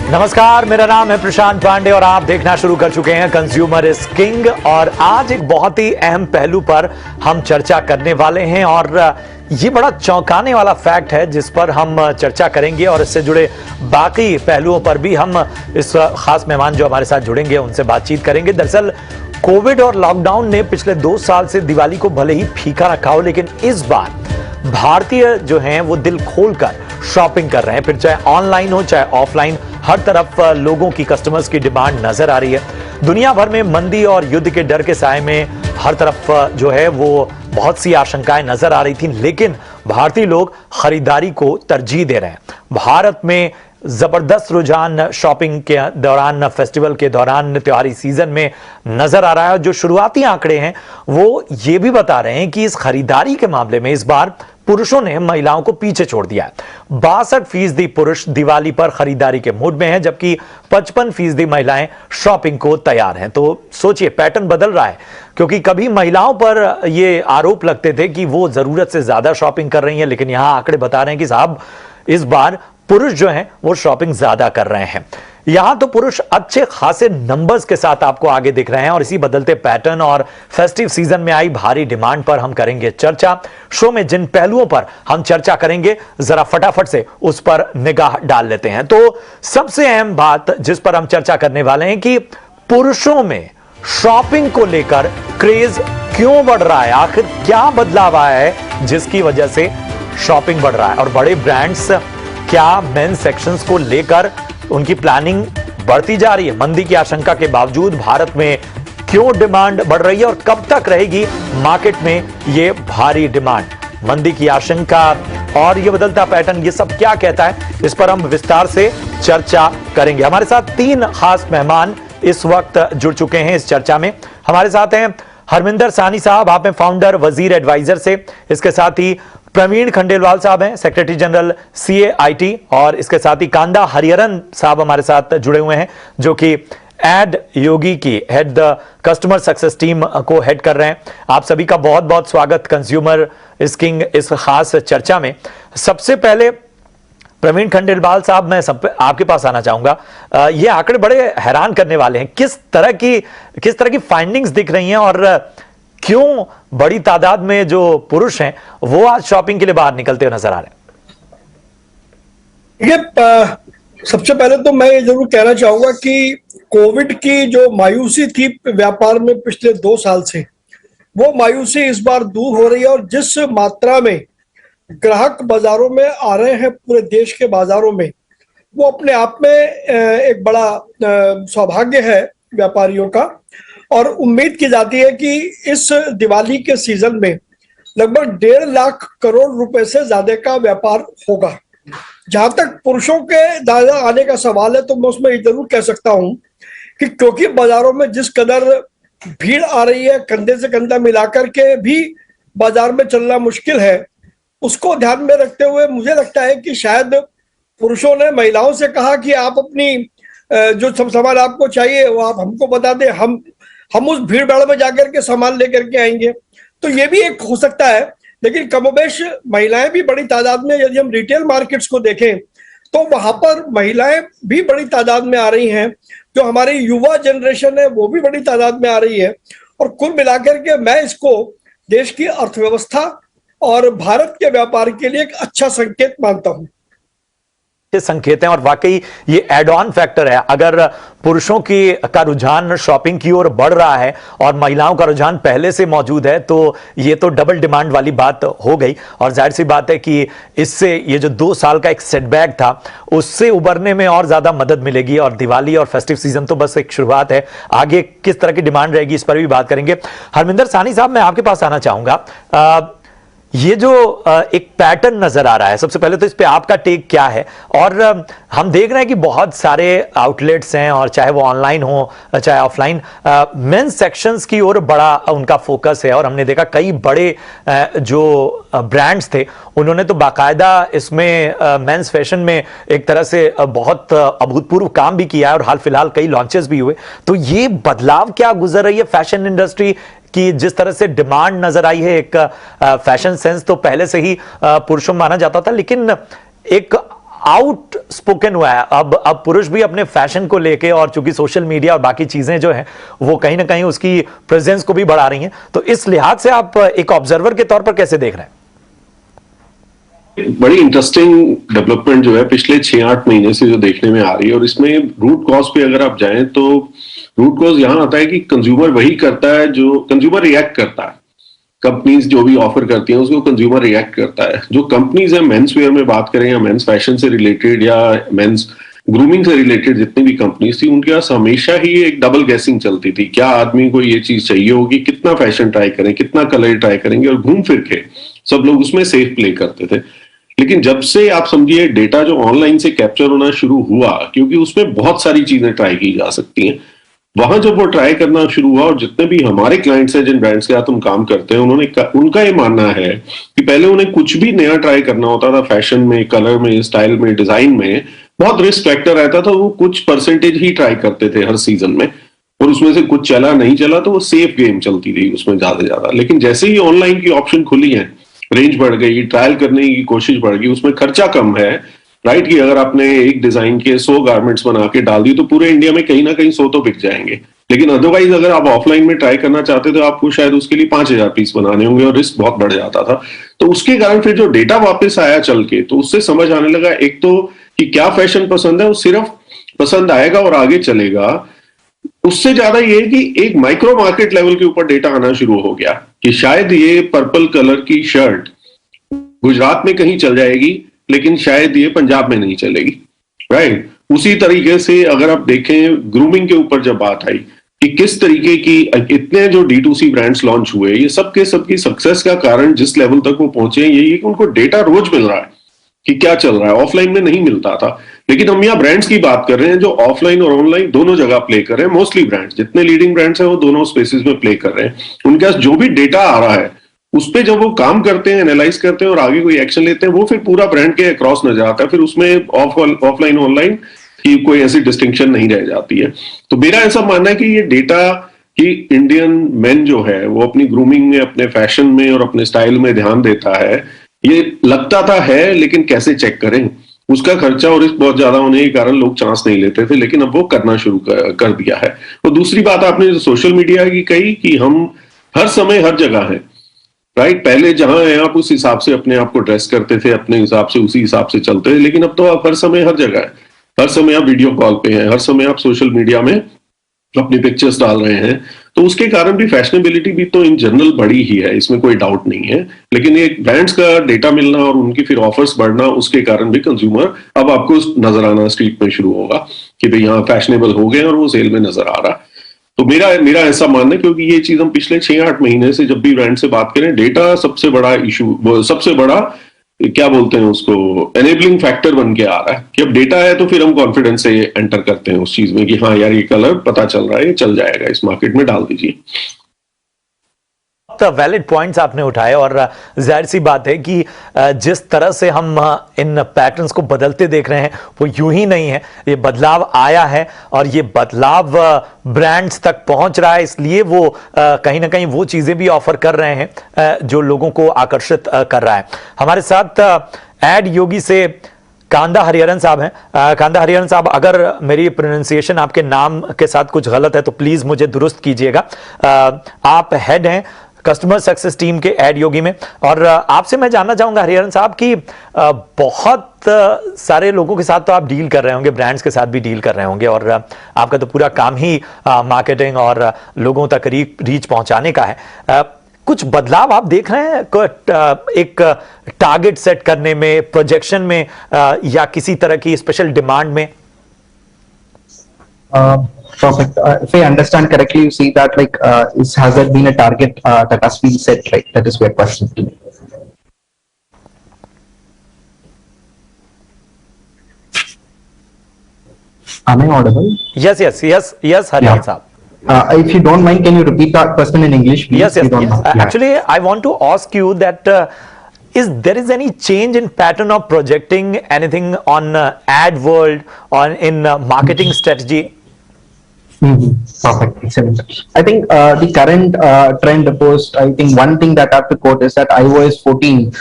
नमस्कार, मेरा नाम है प्रशांत पांडे और आप देखना शुरू कर चुके हैं कंज्यूमर इज किंग। और आज एक बहुत ही अहम पहलू पर हम चर्चा करने वाले हैं और ये बड़ा चौंकाने वाला फैक्ट है जिस पर हम चर्चा करेंगे और इससे जुड़े बाकी पहलुओं पर भी हम इस खास मेहमान जो हमारे साथ जुड़ेंगे उनसे बातचीत करेंगे। दरअसल कोविड और लॉकडाउन ने पिछले 2 साल से दिवाली को भले ही फीका रखा हो, लेकिन इस बार भारतीय जो हैं वो दिल खोलकर शॉपिंग कर रहे हैं। फिर चाहे ऑनलाइन हो चाहे ऑफलाइन, हर तरफ लोगों की, कस्टमर्स की डिमांड नजर आ रही है। दुनिया भर में मंदी और युद्ध के डर के साए में हर तरफ जो है वो बहुत सी आशंकाएं नजर आ रही थी, लेकिन भारतीय लोग खरीदारी को तरजीह दे रहे हैं। भारत में जबरदस्त रुझान शॉपिंग के दौरान, फेस्टिवल के दौरान, त्योहारी सीजन में नजर आ रहा है। जो शुरुआती आंकड़े हैं वो ये भी बता रहे हैं कि इस खरीदारी के मामले में इस बार पुरुषों ने महिलाओं को पीछे छोड़ दिया है। 62% पुरुष दिवाली पर खरीदारी के मूड में हैं, जबकि 55% महिलाएं शॉपिंग को तैयार हैं। तो सोचिए, पैटर्न बदल रहा है, क्योंकि कभी महिलाओं पर ये आरोप लगते थे कि वो जरूरत से ज्यादा शॉपिंग कर रही हैं, लेकिन यहां आंकड़े बता रहे हैं कि साहब इस बार पुरुष जो हैं वो शॉपिंग ज्यादा कर रहे हैं। यहां तो पुरुष अच्छे खासे नंबर्स के साथ आपको आगे दिख रहे हैं और इसी बदलते पैटर्न और फेस्टिव सीजन में आई भारी डिमांड पर हम करेंगे चर्चा। शो में जिन पहलुओं पर हम चर्चा करेंगे, जरा फटाफट से उस पर निगाह डाल लेते हैं। तो सबसे अहम बात जिस पर हम चर्चा करने वाले हैं कि पुरुषों में शॉपिंग को लेकर क्रेज क्यों बढ़ रहा है, आखिर क्या बदलाव आया है जिसकी वजह से शॉपिंग बढ़ रहा है, और बड़े ब्रांड्स क्या मेंस सेक्शंस को लेकर उनकी प्लानिंग बढ़ती जा रही है। मंदी की आशंका के बावजूद भारत में क्यों डिमांड बढ़ रही है और कब तक रहेगी मार्केट में ये भारी डिमांड। मंदी की आशंका और ये बदलता पैटर्न, ये सब क्या कहता है, इस पर हम विस्तार से चर्चा करेंगे। हमारे साथ 3 खास मेहमान इस वक्त जुड़ चुके हैं इस चर्चा में। हमारे साथ हैं हरमिंदर सानी साहब, आप हैं फाउंडर वजीर एडवाइजर से। इसके साथ ही प्रवीण खंडेलवाल साहब हैं, सेक्रेटरी जनरल CAIT, और इसके साथ ही कांदा हरिहरन साहब हमारे साथ जुड़े हुए हैं, जो कि एड योगी की हेड कस्टमर सक्सेस टीम को हेड कर रहे हैं। आप सभी का बहुत बहुत स्वागत कंज्यूमर इज किंग इस खास चर्चा में। सबसे पहले प्रवीण खंडेलवाल साहब, मैं आपके पास आना चाहूंगा। ये आंकड़े बड़े हैरान करने वाले हैं। किस तरह की फाइंडिंग्स दिख रही हैं और क्यों बड़ी तादाद में जो पुरुष हैं वो आज शॉपिंग के लिए बाहर निकलते हुए नजर आ रहे हैं? ये सबसे पहले तो मैं ये जरूर कहना चाहूंगा कि कोविड की जो मायूसी थी व्यापार में पिछले 2 साल से, वो मायूसी इस बार दूर हो रही है। और जिस मात्रा में ग्राहक बाजारों में आ रहे हैं, पूरे देश के बाजारों में, वो अपने आप में एक बड़ा सौभाग्य है व्यापारियों का। और उम्मीद की जाती है कि इस दिवाली के सीजन में लगभग 1.5 लाख करोड़ रुपए से ज्यादा का व्यापार होगा। जहां तक पुरुषों के ज्यादा आने का सवाल है, तो मैं उसमें जरूर कह सकता हूं कि क्योंकि बाजारों में जिस कदर भीड़ आ रही है, कंधे से कंधा मिलाकर के भी बाजार में चलना मुश्किल है, उसको ध्यान में रखते हुए मुझे लगता है कि शायद पुरुषों ने महिलाओं से कहा कि आप अपनी जो सब सामान आपको चाहिए वो आप हमको बता दें, हम उस भीड़ भाड़ में जाकर के सामान लेकर के आएंगे। तो ये भी एक हो सकता है। लेकिन कमोबेश महिलाएं भी बड़ी तादाद में, यदि हम रिटेल मार्केट्स को देखें तो वहां पर महिलाएं भी बड़ी तादाद में आ रही हैं। जो हमारी युवा जनरेशन है वो भी बड़ी तादाद में आ रही है। और कुल मिलाकर के मैं इसको देश की अर्थव्यवस्था और भारत के व्यापार के लिए एक अच्छा संकेत मानता हूं। संकेत हैं और वाकई ये एड ऑन फैक्टर है। अगर पुरुषों का रुझान शॉपिंग की ओर बढ़ रहा है और महिलाओं का रुझान पहले से मौजूद है, तो ये तो डबल डिमांड वाली बात हो गई। और जाहिर सी बात है कि इससे ये जो 2 साल का एक सेटबैक था उससे उबरने में और ज्यादा मदद मिलेगी। और दिवाली और फेस्टिव सीजन तो बस एक शुरुआत है, आगे किस तरह की डिमांड रहेगी इस पर भी बात करेंगे। हरमिंदर सानी साहब, मैं आपके पास आना चाहूंगा। ये जो एक पैटर्न नजर आ रहा है, सबसे पहले तो इस पे आपका टेक क्या है? और हम देख रहे हैं कि बहुत सारे आउटलेट्स हैं, और चाहे वो ऑनलाइन हो चाहे ऑफलाइन, मेंस सेक्शंस की ओर बड़ा उनका फोकस है। और हमने देखा कई बड़े जो ब्रांड्स थे उन्होंने तो बाकायदा इसमें मेंस फैशन में एक तरह से बहुत अभूतपूर्व काम भी किया है, और हाल फिलहाल कई लॉन्चेस भी हुए। तो ये बदलाव क्या गुजर रही है फैशन इंडस्ट्री कि जिस तरह से डिमांड नजर आई है? एक फैशन सेंस तो पहले से ही पुरुषों में माना जाता था, लेकिन एक आउट स्पोकन हुआ है। अब पुरुष भी अपने फैशन को लेके, और चूंकि सोशल मीडिया और बाकी चीजें जो है वो कहीं ना कहीं उसकी प्रेजेंस को भी बढ़ा रही हैं, तो इस लिहाज से आप एक ऑब्जर्वर के तौर पर कैसे देख रहे हैं? बड़ी इंटरेस्टिंग डेवलपमेंट जो है पिछले 6-8 महीने से जो देखने में आ रही है, और इसमें रूट कॉज पे अगर आप जाएं तो रूट कॉज यहां आता है कि कंज्यूमर वही करता है जो कंज्यूमर रिएक्ट करता है। कंपनीज जो भी ऑफर करती हैं उसको कंज्यूमर रिएक्ट करता है। जो कंपनीज है मेंस वेयर में बात करें या मेंस फैशन से रिलेटेड या मेंस ग्रूमिंग से रिलेटेड जितनी भी कंपनीज थी, उनके पास हमेशा ही एक डबल गैसिंग चलती थी। क्या आदमी को ये चीज चाहिए होगी, कितना फैशन ट्राई करें, कितना कलर ट्राई करेंगे, और घूम फिर के सब लोग उसमें सेफ प्ले करते थे। लेकिन जब से आप समझिए डेटा जो ऑनलाइन से कैप्चर होना शुरू हुआ, क्योंकि उसमें बहुत सारी चीजें ट्राई की जा सकती हैं, वहां जब वो ट्राई करना शुरू हुआ, और जितने भी हमारे क्लाइंट्स हैं जिन ब्रांड्स के साथ हम काम करते हैं, उनका ये मानना है कि पहले उन्हें कुछ भी नया ट्राई करना होता था फैशन में, कलर में, स्टाइल में, डिजाइन में, बहुत रिस्क फैक्टर रहता था। वो कुछ परसेंटेज ही ट्राई करते थे हर सीजन में, और उसमें से कुछ चला नहीं चला तो वो सेफ गेम चलती थी उसमें ज्यादा से ज्यादा। लेकिन जैसे ही ऑनलाइन की ऑप्शन खुली है, रेंज बढ़ गई, ट्रायल करने की कोशिश बढ़ गई, उसमें खर्चा कम है, राइट, कि अगर आपने एक डिजाइन के 100 गारमेंट्स बना के डाल दी तो पूरे इंडिया में कहीं ना कहीं 100 तो बिक जाएंगे। लेकिन अदरवाइज अगर आप ऑफलाइन में ट्राई करना चाहते तो आपको शायद उसके लिए 5000 पीस बनाने होंगे, और रिस्क बहुत बढ़ जाता था। तो उसके कारण फिर जो डेटा वापस आया चल के, तो उससे समझ आने लगा एक तो कि क्या फैशन पसंद है वो सिर्फ पसंद आएगा और आगे चलेगा। उससे ज्यादा ये है कि एक माइक्रो मार्केट लेवल के ऊपर डेटा आना शुरू हो गया कि शायद ये पर्पल कलर की शर्ट गुजरात में कहीं चल जाएगी, लेकिन शायद ये पंजाब में नहीं चलेगी, राइट। उसी तरीके से अगर आप देखें ग्रूमिंग के ऊपर जब बात आई कि किस तरीके की इतने जो D2C ब्रांड्स लॉन्च हुए, ये सबके सबकी सक्सेस का कारण जिस लेवल तक वो पहुंचे यही है कि उनको डेटा रोज मिल रहा है कि क्या चल रहा है, ऑफलाइन में नहीं मिलता था। लेकिन हम यहाँ ब्रांड्स की बात कर रहे हैं जो ऑफलाइन और ऑनलाइन दोनों जगह प्ले कर रहे हैं। मोस्टली ब्रांड्स, जितने लीडिंग ब्रांड्स हैं वो दोनों स्पेसिस में प्ले कर रहे हैं। उनके पास जो भी डेटा आ रहा है उस पर जब वो काम करते हैं, एनालाइज करते हैं और आगे कोई एक्शन लेते हैं, वो फिर पूरा ब्रांड के अक्रॉस नजर आता है। फिर उसमें ऑफलाइन ऑनलाइन की कोई ऐसी डिस्टिंक्शन नहीं रह जाती है। तो मेरा ऐसा मानना है कि ये डेटा कि इंडियन मेन जो है वो अपनी ग्रूमिंग में, अपने फैशन में और अपने स्टाइल में ध्यान देता है, ये लगता था है, लेकिन कैसे चेक करें, उसका खर्चा और रिस्क बहुत ज्यादा होने के कारण लोग चांस नहीं लेते थे। लेकिन अब वो करना शुरू कर दिया है। और दूसरी बात आपने सोशल मीडिया की कही कि हम हर समय हर जगह हैं, राइट। पहले जहां है आप उस हिसाब से अपने आप को ड्रेस करते थे, अपने हिसाब से उसी हिसाब से चलते थे। लेकिन अब तो आप हर समय हर जगह है, हर समय आप वीडियो कॉल पे हैं, हर समय आप सोशल मीडिया में अपनी पिक्चर्स डाल रहे हैं। तो उसके कारण भी फैशनेबिलिटी भी तो इन जनरल बढ़ी ही है, इसमें कोई डाउट नहीं है। लेकिन ये ब्रांड्स का डेटा मिलना और उनकी फिर ऑफर्स बढ़ना, उसके कारण भी कंज्यूमर अब आपको नजर आना स्ट्रीट में शुरू होगा कि भाई यहाँ फैशनेबल हो गए और वो सेल में नजर आ रहा है। तो मेरा ऐसा मानना है, क्योंकि ये चीज हम पिछले 6-8 महीने से जब भी ब्रांड से बात करें, डेटा सबसे बड़ा इशू, सबसे बड़ा क्या बोलते हैं उसको, एनेबलिंग फैक्टर बन के आ रहा है कि अब डेटा है तो फिर हम कॉन्फिडेंस से एंटर करते हैं उस चीज में कि हाँ यार ये कलर पता चल रहा है, ये चल जाएगा, इस मार्केट में डाल दीजिए। वैलिड पॉइंट्स आपने उठाए, और जाहिर सी बात है कि जिस तरह से हम इन पैटर्न्स को बदलते देख रहे हैं वो यूं ही नहीं है। ये बदलाव आया है और ये बदलाव ब्रांड्स तक पहुंच रहा है, इसलिए वो कहीं ना कहीं वो चीजें भी ऑफर कर रहे हैं जो लोगों को आकर्षित कर रहा है। हमारे साथ एड योगी से कांदा हरिहरन साहब हैं। कांदा हरिहरन साहब, अगर मेरी प्रोनाउंसिएशन आपके नाम के साथ कुछ गलत है तो प्लीज मुझे दुरुस्त कीजिएगा। आप हेड हैं कस्टमर सक्सेस टीम के एड योगी में, और आपसे मैं जानना चाहूंगा हरिहरन साहब कि बहुत सारे लोगों के साथ तो आप डील कर रहे होंगे, ब्रांड्स के साथ भी डील कर रहे होंगे, और आपका तो पूरा काम ही मार्केटिंग और लोगों तक रीच पहुंचाने का है। कुछ बदलाव आप देख रहे हैं एक टारगेट सेट करने में, प्रोजेक्शन में, या किसी तरह की स्पेशल डिमांड में? Perfect. If I understand correctly, you see that has there been a target that has been set, right? That is your question to me. Am I audible? Yes, Hariharan Saab. If you don't mind, can you repeat that question in English, please? Yes. Actually, I want to ask you that is there any change in pattern of projecting anything on ad world or in marketing strategy? Perfect. Excellent. I think the current trend post, I think one thing that I have to quote is that iOS 14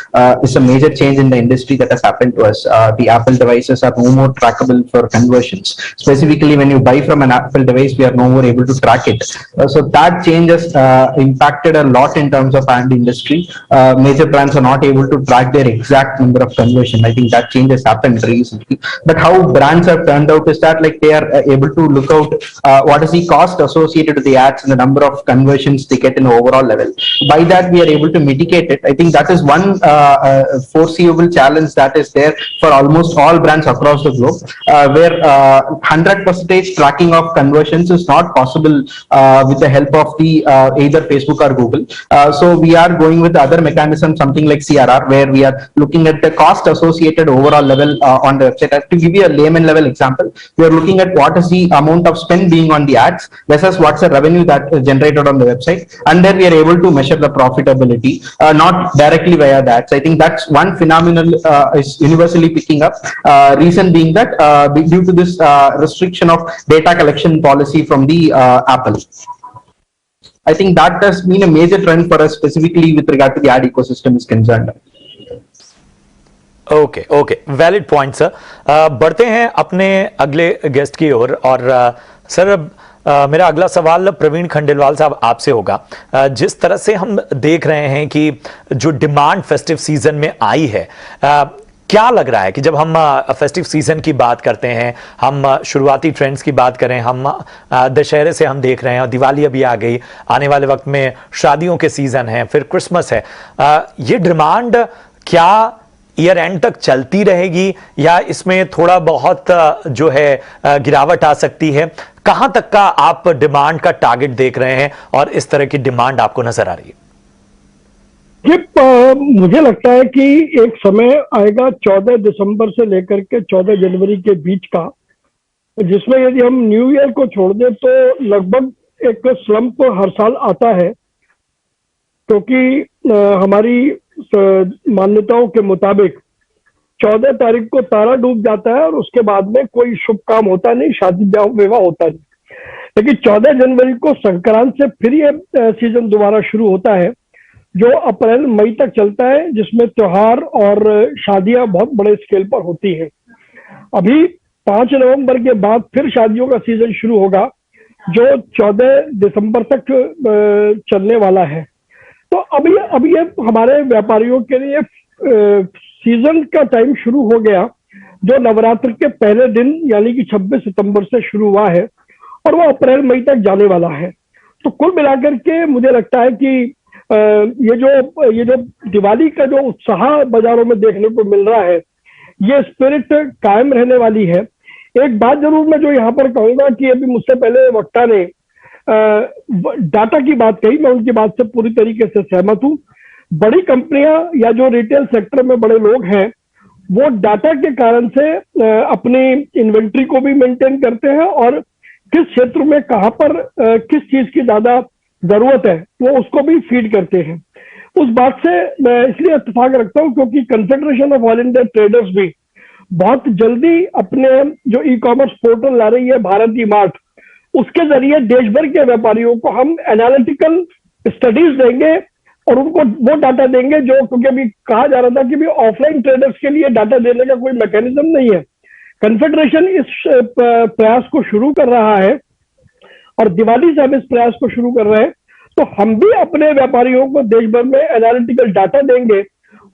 is a major change in the industry that has happened to us. The Apple devices are no more trackable for conversions. Specifically, when you buy from an Apple device, we are no more able to track it. So that change has impacted a lot in terms of ad industry. Major brands are not able to track their exact number of conversion. I think that change has happened recently. But how brands have turned out is that like they are able to look out what is the cost associated with the ads and the number of conversions they get in the overall level. By that, we are able to mitigate it. I think that is one foreseeable challenge that is there for almost all brands across the globe, where 100% tracking of conversions is not possible with the help of the either Facebook or Google. So we are going with other mechanism, something like CRR, where we are looking at the cost associated overall level on the website. To give you a layman level example, we are looking at what is the amount of spend being on the ads versus what's the revenue that is generated on the website, and then we are able to measure the profitability, not directly via the ads. I think that's one phenomenon is universally picking up. Reason being that due to this restriction of data collection policy from the Apple. I think that has been a major trend for us, specifically with regard to the ad ecosystem is concerned. Okay okay, valid point sir. बढ़ते हैं अपने अगले guest की ओर। और sir, मेरा अगला सवाल प्रवीण खंडेलवाल साहब आपसे होगा। जिस तरह से हम देख रहे हैं कि जो डिमांड फेस्टिव सीजन में आई है, क्या लग रहा है कि जब हम फेस्टिव सीजन की बात करते हैं, हम शुरुआती ट्रेंड्स की बात करें, हम दशहरे से हम देख रहे हैं और दिवाली अभी आ गई, आने वाले वक्त में शादियों के सीजन हैं, फिर क्रिसमस है, ये डिमांड क्या ईयर एंड तक चलती रहेगी या इसमें थोड़ा बहुत जो है गिरावट आ सकती है? कहां तक का आप डिमांड का टारगेट देख रहे हैं और इस तरह की डिमांड आपको नजर आ रही है? मुझे लगता है कि एक समय आएगा 14 दिसंबर से लेकर के 14 जनवरी के बीच का, जिसमें यदि हम न्यू ईयर को छोड़ दें तो लगभग एक स्लंप हर साल आता है, क्योंकि हमारी मान्यताओं के मुताबिक 14 तारीख को तारा डूब जाता है और उसके बाद में कोई शुभ काम होता नहीं, शादी विवाह होता नहीं। लेकिन 14 जनवरी को संक्रांत से फिर ये सीजन दोबारा शुरू होता है, जो अप्रैल मई तक चलता है, जिसमें त्योहार और शादियां बहुत बड़े स्केल पर होती हैं। अभी 5 नवंबर के बाद फिर शादियों का सीजन शुरू होगा, जो 14 दिसंबर तक चलने वाला है। तो अभी ये हमारे व्यापारियों के लिए सीजन का टाइम शुरू हो गया, जो नवरात्र के पहले दिन यानी कि 26 सितंबर से शुरू हुआ है और वो अप्रैल मई तक जाने वाला है। तो कुल मिलाकर के मुझे लगता है कि ये जो दिवाली का जो उत्साह बाजारों में देखने को मिल रहा है, ये स्पिरिट कायम रहने वाली है। एक बात जरूर मैं जो यहाँ पर कहूंगा कि अभी मुझसे पहले वक्ता ने डाटा की बात कही, मैं उनकी बात से पूरी तरीके से सहमत हूं। बड़ी कंपनियां या जो रिटेल सेक्टर में बड़े लोग हैं, वो डाटा के कारण से अपनी इन्वेंट्री को भी मेंटेन करते हैं और किस क्षेत्र में कहां पर किस चीज की ज्यादा जरूरत है वो उसको भी फीड करते हैं। उस बात से मैं इसलिए इत्तेफाक रखता हूं क्योंकि confederation of all India traders भी बहुत जल्दी अपने जो ई कॉमर्स पोर्टल ला रही है भारत ई मार्ट, उसके जरिए देश भर के व्यापारियों को हम एनालिटिकल स्टडीज देंगे और उनको वो डाटा देंगे जो, क्योंकि अभी कहा जा रहा था कि भी ऑफलाइन ट्रेडर्स के लिए डाटा देने का कोई मैकेनिज्म नहीं है। कन्फेडरेशन इस प्रयास को शुरू कर रहा है और दिवाली से हम इस प्रयास को शुरू कर रहे हैं। तो हम भी अपने व्यापारियों को देश भर में एनालिटिकल डाटा देंगे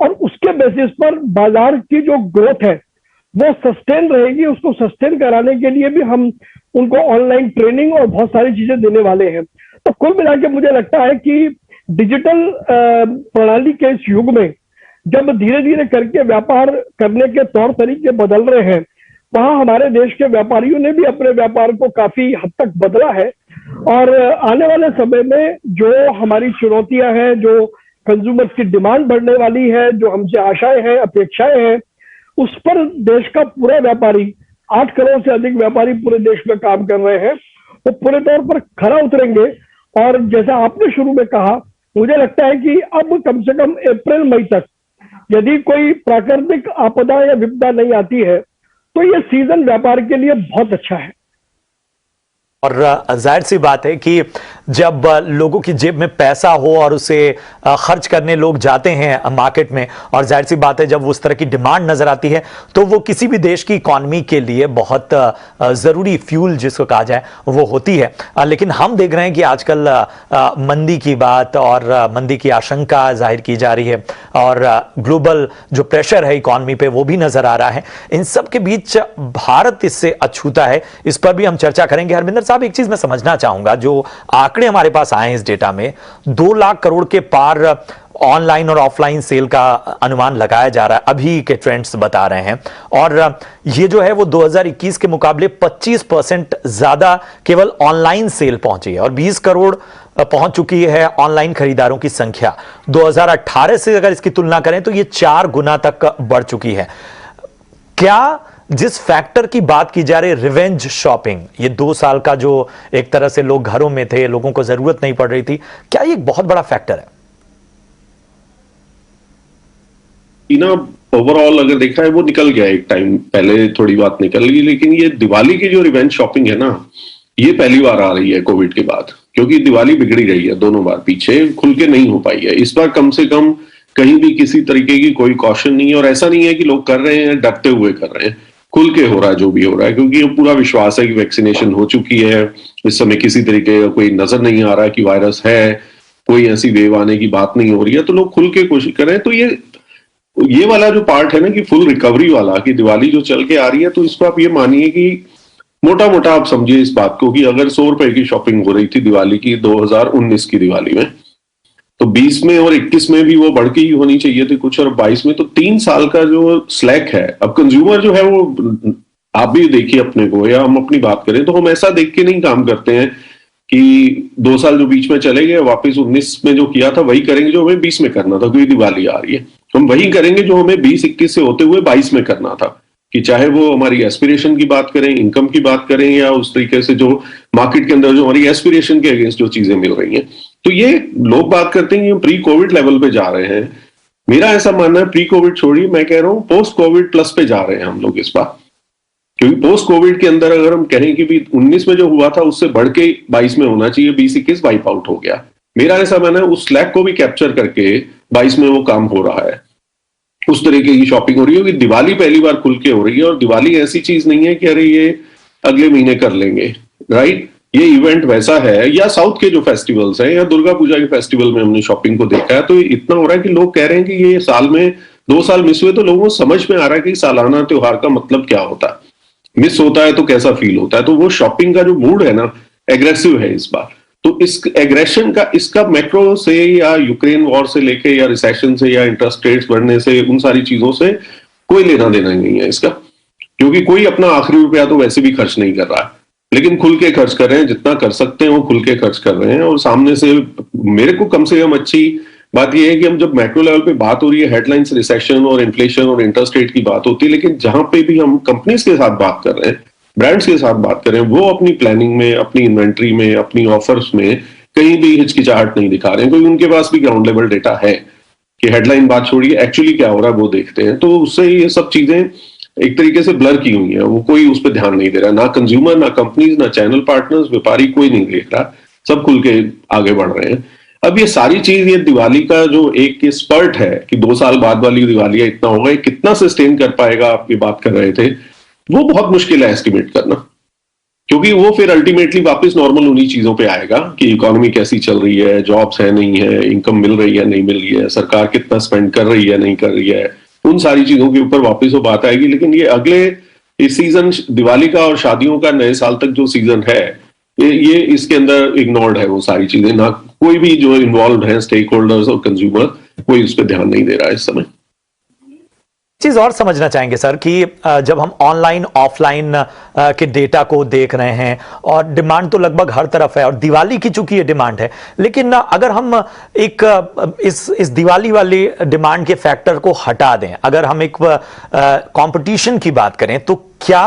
और उसके बेसिस पर बाजार की जो ग्रोथ है वो सस्टेन रहेगी। उसको सस्टेन कराने के लिए भी हम उनको ऑनलाइन ट्रेनिंग और बहुत सारी चीजें देने वाले हैं। तो कुल मिलाकर मुझे लगता है कि डिजिटल प्रणाली के इस युग में जब धीरे धीरे करके व्यापार करने के तौर तरीके बदल रहे हैं, वहां हमारे देश के व्यापारियों ने भी अपने व्यापार को काफी हद तक बदला है। और आने वाले समय में जो हमारी चुनौतियां हैं, जो कंज्यूमर्स की डिमांड बढ़ने वाली है, जो हमसे आशाएं हैं, अपेक्षाएं हैं, उस पर देश का पूरा व्यापारी, 8 करोड़ से अधिक व्यापारी पूरे देश में काम कर रहे हैं, वो पूरे तौर पर खरा उतरेंगे। और जैसा आपने शुरू में कहा, मुझे लगता है कि अब कम से कम अप्रैल मई तक यदि कोई प्राकृतिक आपदा या विपदा नहीं आती है तो ये सीजन व्यापार के लिए बहुत अच्छा है। और जाहिर सी बात है कि जब लोगों की जेब में पैसा हो और उसे खर्च करने लोग जाते हैं मार्केट में, और जाहिर सी बात है जब उस तरह की डिमांड नजर आती है तो वो किसी भी देश की इकॉनमी के लिए बहुत ज़रूरी फ्यूल जिसको कहा जाए वो होती है। लेकिन हम देख रहे हैं कि आजकल मंदी की बात और मंदी की आशंका जाहिर की जा रही है, और ग्लोबल जो प्रेशर है इकॉनमी पे वो भी नजर आ रहा है। इन सब के बीच भारत इससे अछूता है, इस पर भी हम चर्चा करेंगे। हरमिंदर साहब, एक चीज मैं समझना चाहूंगा, जो आंकड़े हमारे पास आए हैं इस डेटा में, 2 लाख करोड़ के पार ऑनलाइन और ऑफलाइन सेल का अनुमान लगाया जा रहा है, अभी के ट्रेंड्स बता रहे हैं। और ये जो है वो 2021 के मुकाबले 25% ज्यादा केवल ऑनलाइन सेल पहुंची है, और 20 करोड़ पहुंच चुकी है ऑनलाइन खरीदारों की संख्या। 2018 से अगर इसकी तुलना करें तो ये 4 गुना तक बढ़ चुकी है। क्या जिस फैक्टर की बात की जा रही है, रिवेंज शॉपिंग, ये 2 साल का जो एक तरह से लोग घरों में थे, लोगों को जरूरत नहीं पड़ रही थी, क्या ये एक बहुत बड़ा फैक्टर है? ना ओवरऑल अगर देखा है वो निकल गया, एक टाइम पहले थोड़ी बात निकल गई, लेकिन ये दिवाली की जो रिवेंज शॉपिंग है ना, ये पहली बार आ रही है कोविड के बाद, क्योंकि दिवाली बिगड़ी रही है दोनों बार, पीछे खुल के नहीं हो पाई है। इस बार कम से कम कहीं भी किसी तरीके की कोई कॉशन नहीं है, और ऐसा नहीं है कि लोग कर रहे हैं डरते हुए कर रहे हैं, खुल के हो रहा है जो भी हो रहा है, क्योंकि पूरा विश्वास है कि वैक्सीनेशन हो चुकी है। इस समय किसी तरीके का कोई नजर नहीं आ रहा कि वायरस है, कोई ऐसी वेव आने की बात नहीं हो रही है, तो लोग खुल के कोशिश कर रहे हैं। तो ये वाला जो पार्ट है ना कि फुल रिकवरी वाला, कि दिवाली जो चल के आ रही है, तो इसको आप ये मानिए कि मोटा मोटा आप समझिए इस बात को कि अगर 100 रुपए की शॉपिंग हो रही थी दिवाली की 2019 की दिवाली में, तो 20 में और 21 में भी वो बढ़ के ही होनी चाहिए थी कुछ, और 22 में, तो 3 साल का जो स्लैक है। अब कंज्यूमर जो है वो, आप भी देखिए अपने को, या हम अपनी बात करें तो हम ऐसा देख के नहीं काम करते हैं कि 2 साल जो बीच में चले गए वापस 19 में जो किया था वही करेंगे जो हमें 20 में करना था, क्योंकि दिवाली आ रही है। हम वही करेंगे जो हमें 20-21 से होते हुए 22 में करना था, कि चाहे वो हमारी एस्पिरेशन की बात करें, इनकम की बात करें, या उस तरीके से जो मार्केट के अंदर जो हमारी एस्पिरेशन के अगेंस्ट जो चीजें मिल रही हैं। तो ये लोग बात करते हैं कि प्री कोविड लेवल पे जा रहे हैं, मेरा ऐसा मानना है प्री कोविड छोड़िए, मैं कह रहा हूं पोस्ट कोविड प्लस पे जा रहे हैं हम लोग इस बार। क्योंकि पोस्ट कोविड के अंदर अगर हम कहें कि भी 19 में जो हुआ था उससे बढ़ के 22 में होना चाहिए, 20-21 वाइप आउट हो गया। मेरा ऐसा मानना है उस स्लैक को भी कैप्चर करके 22 में वो काम हो रहा है, उस तरीके की शॉपिंग हो रही है। कि दिवाली पहली बार खुल के हो रही है, और दिवाली ऐसी चीज नहीं है कि अरे ये अगले महीने कर लेंगे, राइट। ये इवेंट वैसा है, या साउथ के जो फेस्टिवल्स हैं, या दुर्गा पूजा के फेस्टिवल में हमने शॉपिंग को देखा है, तो इतना हो रहा है कि लोग कह रहे हैं कि ये साल में 2 साल मिस हुए, तो लोगों को समझ में आ रहा है कि सालाना त्योहार का मतलब क्या होता है, मिस होता है तो कैसा फील होता है। तो वो शॉपिंग का जो मूड है ना, एग्रेसिव है इस बार। तो इस एग्रेशन का, इसका मैक्रो से या यूक्रेन वॉर से लेके, या रिसेशन से, या इंटरेस्ट रेट्स बढ़ने से, उन सारी चीजों से कोई लेना देना नहीं है इसका, क्योंकि कोई अपना आखिरी रुपया तो वैसे भी खर्च नहीं कर रहा है, लेकिन खुल के खर्च कर रहे हैं, जितना कर सकते हैं वो खुल के खर्च कर रहे हैं। और सामने से मेरे को कम से कम अच्छी बात यह है कि हम जब मैक्रो लेवल पे बात हो रही है, हेडलाइंस रिसेशन और इन्फ्लेशन और इंटरेस्ट रेट की बात होती है, लेकिन जहां पे भी हम कंपनीज के साथ बात कर रहे हैं, ब्रांड्स के साथ बात कर रहे हैं, वो अपनी प्लानिंग में, अपनी इन्वेंट्री में, अपनी ऑफर्स में कहीं भी हिचकिचाहट नहीं दिखा रहे हैं, क्योंकि उनके पास भी ग्राउंड लेवल डेटा है कि हेडलाइन बात छोड़िए एक्चुअली क्या हो रहा है वो देखते हैं। तो उससे ये सब चीजें एक तरीके से ब्लर की हुई है, वो कोई उस पर ध्यान नहीं दे रहा, ना कंज्यूमर, ना कंपनीज, ना चैनल पार्टनर्स, व्यापारी, कोई नहीं देख रहा, सब खुल के आगे बढ़ रहे हैं। अब ये सारी चीज, ये दिवाली का जो एक स्पर्ट है कि 2 साल बाद वाली दिवाली है, इतना होगा, कितना सस्टेन कर पाएगा, आप ये बात कर रहे थे, वो बहुत मुश्किल है एस्टिमेट करना, क्योंकि वो फिर अल्टीमेटली वापस नॉर्मल उन्हीं चीजों पे आएगा कि इकोनॉमी कैसी चल रही है, जॉब्स है नहीं है, इनकम मिल रही है नहीं मिल रही है, सरकार कितना स्पेंड कर रही है नहीं कर रही है, उन सारी चीजों के ऊपर वापस वो बात आएगी। लेकिन ये अगले इस सीजन दिवाली का और शादियों का नए साल तक जो सीजन है, ये इसके अंदर इग्नोर्ड है वो सारी चीजें, ना कोई भी जो इन्वॉल्व है स्टेक होल्डर्स और कंज्यूमर, कोई उस पर ध्यान नहीं दे रहा है इस समय। चीज और समझना चाहेंगे सर कि जब हम ऑनलाइन ऑफलाइन के डेटा को देख रहे हैं, और डिमांड तो लगभग हर तरफ है, और दिवाली की चूंकि ये डिमांड है, लेकिन अगर हम एक इस दिवाली वाली डिमांड के फैक्टर को हटा दें, अगर हम एक कंपटीशन की बात करें, तो क्या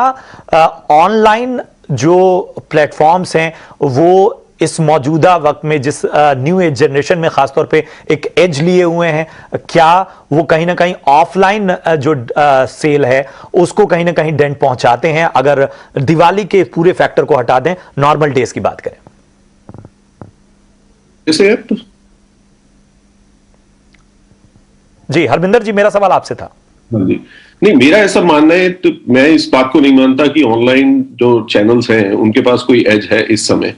ऑनलाइन जो प्लेटफॉर्म्स हैं वो इस मौजूदा वक्त में जिस न्यू एज जनरेशन में खासतौर पे एक एज लिए हुए हैं, क्या वो कहीं ना कहीं ऑफलाइन जो सेल है उसको कहीं ना कहीं डेंट पहुंचाते हैं, अगर दिवाली के पूरे फैक्टर को हटा दें, नॉर्मल डेज की बात करें? जी हरमिंदर जी, मेरा सवाल आपसे था। जी नहीं, मेरा ऐसा मानना है, तो मैं इस बात को नहीं मानता कि ऑनलाइन जो चैनल्स हैं उनके पास कोई एज है इस समय।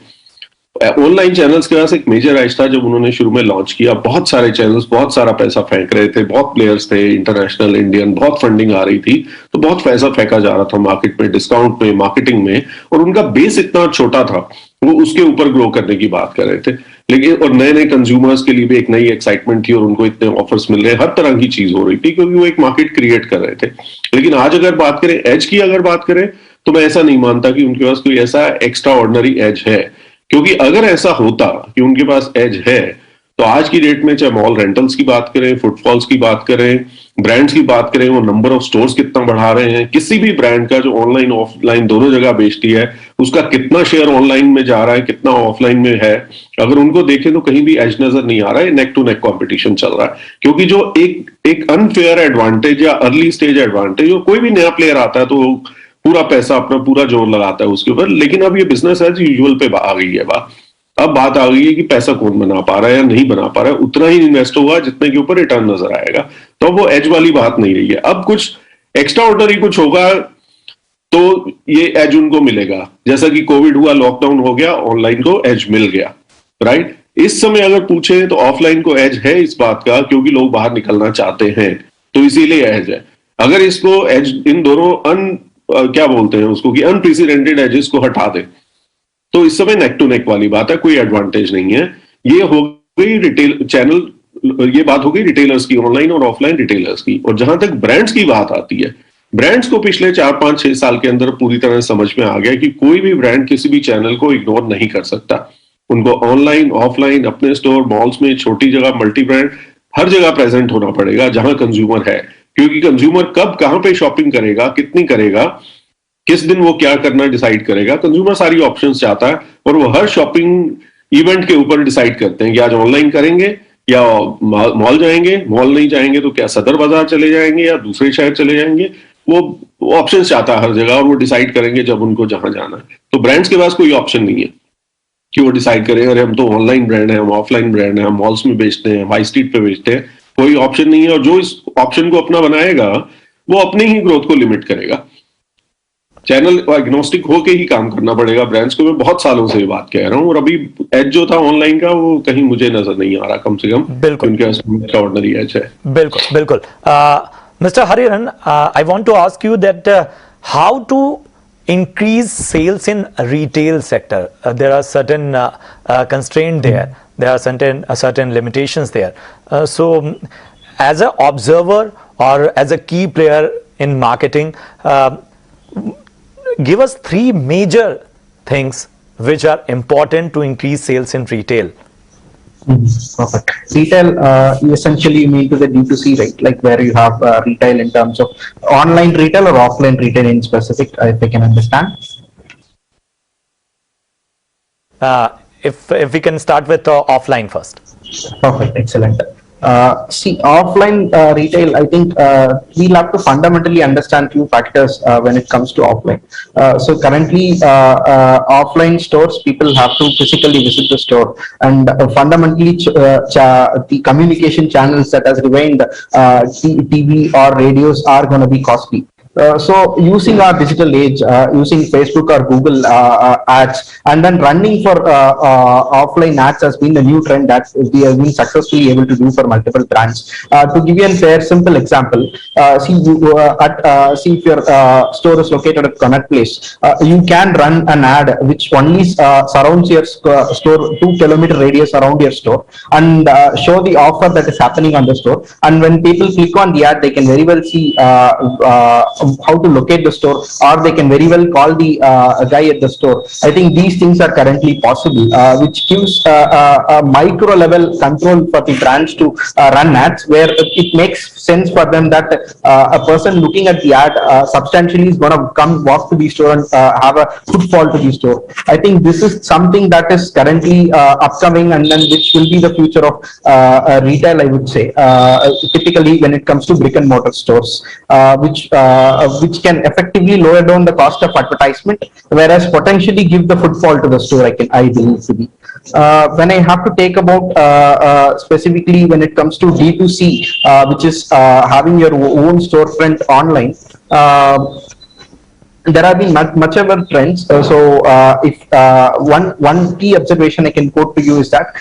ऑनलाइन चैनल्स के पास एक मेजर एज था जब उन्होंने शुरू में लॉन्च किया। बहुत सारे चैनल्स बहुत सारा पैसा फेंक रहे थे, बहुत प्लेयर्स थे, इंटरनेशनल, इंडियन, बहुत फंडिंग आ रही थी, तो बहुत पैसा फेंका जा रहा था मार्केट में, डिस्काउंट में, मार्केटिंग में, और उनका बेस इतना छोटा था, वो उसके ऊपर ग्रो करने की बात कर रहे थे। लेकिन और नए नए कंज्यूमर्स के लिए भी एक नई एक्साइटमेंट थी और उनको इतने ऑफर्स मिल रहे, हर तरह की चीज हो रही थी क्योंकि वो एक मार्केट क्रिएट कर रहे थे। लेकिन आज अगर बात करें एज की, अगर बात करें तो मैं ऐसा नहीं मानता कि उनके पास कोई ऐसा एक्स्ट्रा ऑर्डिनरी एज है, क्योंकि अगर ऐसा होता कि उनके पास एज है तो आज की डेट में चाहे मॉल रेंटल्स की बात करें, फुटफॉल्स की बात करें, ब्रांड्स की बात करें, वो नंबर ऑफ स्टोर्स कितना बढ़ा रहे हैं, किसी भी ब्रांड का जो ऑनलाइन ऑफलाइन दोनों जगह बेचती है उसका कितना शेयर ऑनलाइन में जा रहा है, कितना ऑफलाइन में है, अगर उनको देखें तो कहीं भी एज नजर नहीं आ रहा है। नेक टू नेक कॉम्पिटिशन चल रहा है, क्योंकि जो एक अनफेयर एडवांटेज या अर्ली स्टेज एडवांटेज, और कोई भी नया प्लेयर आता है तो पूरा पैसा अपना पूरा जोर लगाता है उसके ऊपर। लेकिन अब ये बिजनेस एज यूजुअल पे आ गई है बात। अब बात आ गई है कि पैसा कौन बना पा रहा है या नहीं बना पा रहा है, उतना ही इन्वेस्ट होगा जितने के ऊपर रिटर्न नजर आएगा। तो वो एज वाली बात नहीं रही है। अब कुछ एक्स्ट्रा ऑर्डिनरी कुछ होगा तो ये एज उनको मिलेगा, जैसा कि कोविड हुआ, लॉकडाउन हो गया, ऑनलाइन को एज मिल गया, राइट। इस समय अगर पूछे तो ऑफलाइन को एज है इस बात का, क्योंकि लोग बाहर निकलना चाहते हैं, तो इसीलिए एज है। अगर इसको एज इन दोनों क्या बोलते हैं उसको कि अनप्रेसिडेंटेड एजेस को हटा दे तो इस समय नेक टू नेक वाली बात है, कोई एडवांटेज नहीं है। ये हो गई रिटेल चैनल, ये बात हो गई रिटेलर्स की, ऑनलाइन और ऑफलाइन रिटेलर्स की। और जहां तक ब्रांड्स की बात आती है, ब्रांड्स को पिछले 4-5-6 साल के अंदर पूरी तरह समझ में आ गया कि कोई भी ब्रांड किसी भी चैनल को इग्नोर नहीं कर सकता। उनको ऑनलाइन, ऑफलाइन, अपने स्टोर, मॉल्स में, छोटी जगह, मल्टी ब्रांड, हर जगह प्रेजेंट होना पड़ेगा जहां कंज्यूमर है। क्योंकि कंज्यूमर कब कहां पे शॉपिंग करेगा, कितनी करेगा, किस दिन वो क्या करना डिसाइड करेगा, कंज्यूमर सारी ऑप्शंस चाहता है और वो हर शॉपिंग इवेंट के ऊपर डिसाइड करते हैं कि आज ऑनलाइन करेंगे या मॉल जाएंगे, मॉल नहीं जाएंगे तो क्या सदर बाजार चले जाएंगे या दूसरे शहर चले जाएंगे। वो ऑप्शंस चाहता है हर जगह और वो डिसाइड करेंगे जब उनको जहां जाना है। तो ब्रांड्स के पास कोई ऑप्शन नहीं है कि वो डिसाइड करें अरे हम तो ऑनलाइन ब्रांड है, हम ऑफलाइन ब्रांड है, हम मॉल्स में बेचते हैं, हाई स्ट्रीट पे बेचते हैं, कोई ऑप्शन नहीं है। और जो इस ऑप्शन को अपना बनाएगा वो अपनी ही ग्रोथ को लिमिट करेगा। चैनल एग्नोस्टिक होके ही काम करना पड़ेगा ब्रांड्स को। मैं बहुत सालों से ये बात कह रहा हूँ और अभी एज जो था ऑनलाइन का वो कहीं मुझे नजर नहीं आ रहा, कम से कम बिल्कुल उनके एक्स्ट्राऑर्डिनरी एज है। बिल्कुल बिल्कुल। Mister Hariharan, I want to ask you that how to increase sales in retail sector. There are certain constraints there. There are certain limitations there. So as an observer or as a key player in marketing, give us 3 major things which are important to increase sales in retail. Perfect. Retail, essentially you mean to the D2C, right? Like where you have retail in terms of online retail or offline retail in specific, if I can understand. If we can start with offline first. Perfect, excellent. See, offline retail, I think we'll have to fundamentally understand few factors when it comes to offline. So currently, offline stores, people have to physically visit the store, and fundamentally, the communication channels that has remained TV or radios are going to be costly. So using our digital age, using Facebook or Google ads, and then running for offline ads has been the new trend that we have been successfully able to do for multiple brands. To give you a fair, simple example, see if your store is located at Connaught Place, you can run an ad which only surrounds your store 2-kilometer radius around your store, and show the offer that is happening on the store. And when people click on the ad, they can very well see how to locate the store, or they can very well call the guy at the store. I think these things are currently possible, which gives a micro level control for the brands to run ads, where it makes sense for them that a person looking at the ad substantially is going to come walk to the store and have a footfall to the store. I think this is something that is currently upcoming, and then which will be the future of retail, I would say, typically when it comes to brick and mortar stores, which can effectively lower down the cost of advertisement, whereas potentially give the footfall to the store, I believe to be. When I have to take about specifically when it comes to D2C, which is having your own storefront online, there have been much ever trends. If one key observation I can quote to you is that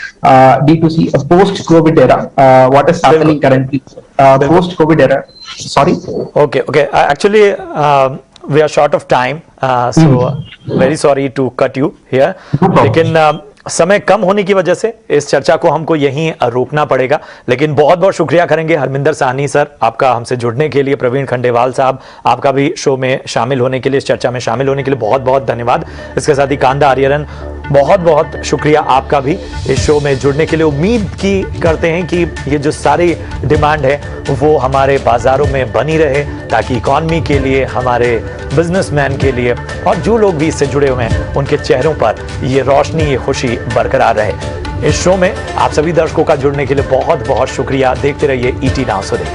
D2C post-COVID era, what is happening currently, post-COVID era. Sorry. Okay. Actually, we are short of time, so very sorry to cut you here. लेकिन समय कम होने की वजह से इस चर्चा को हमको यहीं रोकना पड़ेगा, लेकिन बहुत बहुत शुक्रिया करेंगे हरमिंदर साहनी सर आपका हमसे जुड़ने के लिए। प्रवीण खंडेवाल साहब आपका भी शो में शामिल होने के लिए, इस चर्चा में शामिल होने के लिए बहुत बहुत धन्यवाद। इसके साथ ही कांदा आर्यरन बहुत बहुत शुक्रिया आपका भी इस शो में जुड़ने के लिए। उम्मीद की करते हैं कि ये जो सारी डिमांड है वो हमारे बाजारों में बनी रहे, ताकि इकॉनमी के लिए, हमारे बिजनेसमैन के लिए और जो लोग भी इससे जुड़े हुए हैं उनके चेहरों पर ये रोशनी, ये खुशी बरकरार रहे। इस शो में आप सभी दर्शकों का जुड़ने के लिए बहुत बहुत शुक्रिया। देखते रहिए ET Now Sude।